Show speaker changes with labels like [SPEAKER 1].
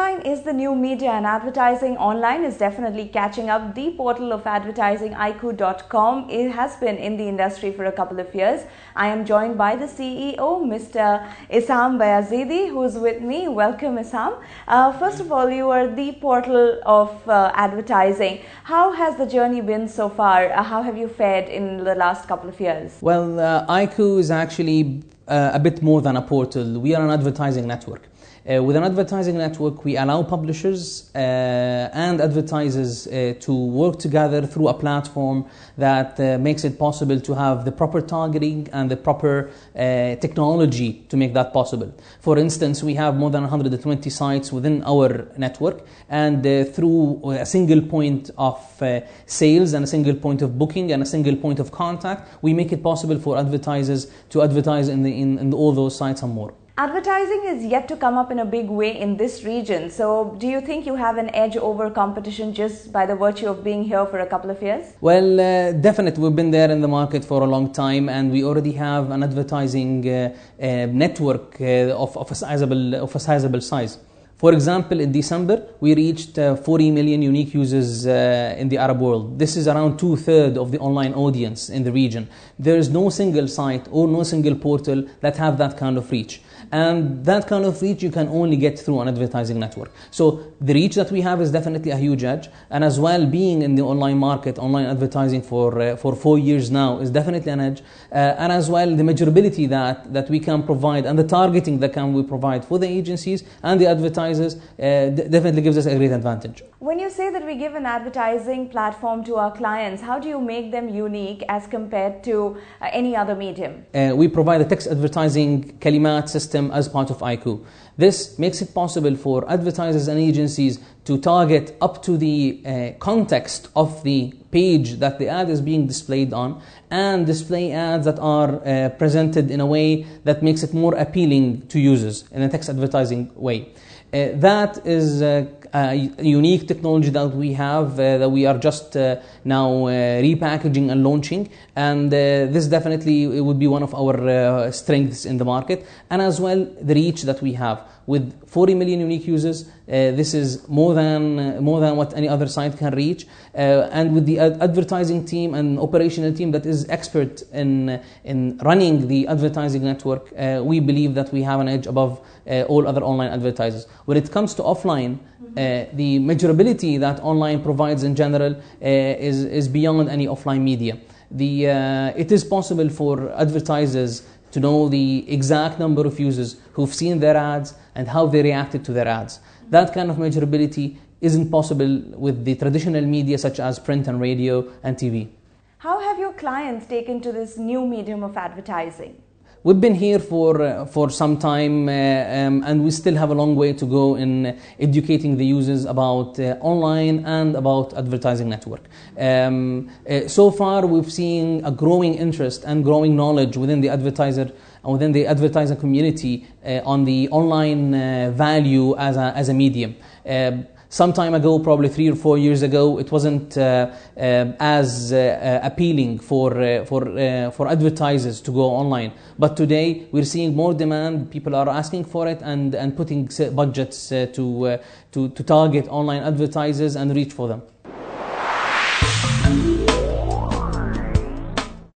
[SPEAKER 1] Offline is the new media and advertising online is definitely catching up. The portal of advertising, iku.com, it has been in the industry for a couple of years. I am joined by the CEO, Mr. Issam Bayazidi, who is with me. Welcome, Issam. First of all, you are the portal of advertising. How has the journey been so far? How have you fared in the last couple of years?
[SPEAKER 2] Well, iku is actually a bit more than a portal. We are an advertising network. With an advertising network, we allow publishers and advertisers to work together through a platform that makes it possible to have the proper targeting and the proper technology to make that possible. For instance, we have more than 120 sites within our network, and through a single point of sales and a single point of booking and a single point of contact, we make it possible for advertisers to advertise in all those sites and more.
[SPEAKER 1] Advertising is yet to come up in a big way in this region. So do you think you have an edge over competition just by the virtue of being here for a couple of years?
[SPEAKER 2] Well, definitely. We've been there in the market for a long time, and we already have an advertising network of a sizable size. For example, in December, we reached 40 million unique users in the Arab world. This is around 2/3 of the online audience in the region. There is no single site or no single portal that have that kind of reach. And that kind of reach you can only get through an advertising network. So the reach that we have is definitely a huge edge. And as well, being in the online market, online advertising for 4 years now is definitely an edge. And as well, the measurability that we can provide and the targeting that we provide for the agencies and the advertisers definitely gives us a great advantage.
[SPEAKER 1] When you say that we give an advertising platform to our clients, how do you make them unique as compared to any other medium?
[SPEAKER 2] We provide a text advertising Kalimat system as part of iku. This makes it possible for advertisers and agencies to target up to the context of the page that the ad is being displayed on, and display ads that are presented in a way that makes it more appealing to users in a text advertising way. That is a unique technology that we have that we are just now repackaging and launching, and this definitely it would be one of our strengths in the market. And as well, the reach that we have with 40 million unique users, this is more than what any other site can reach, and with the advertising team and operational team that is expert in running the advertising network, we believe that we have an edge above all other online advertisers. When it comes to offline, the measurability that online provides in general is beyond any offline media. It is possible for advertisers to know the exact number of users who've seen their ads and how they reacted to their ads. That kind of measurability isn't possible with the traditional media such as print and radio and TV.
[SPEAKER 1] How have your clients taken to this new medium of advertising?
[SPEAKER 2] We've been here for some time, and we still have a long way to go in educating the users about online and about advertising network. So far, we've seen a growing interest and growing knowledge within the advertiser community on the online value as a medium. Some time ago, probably 3 or 4 years ago, it wasn't as appealing for advertisers to go online. But today, we're seeing more demand. People are asking for it and putting budgets to target online advertisers and reach for them.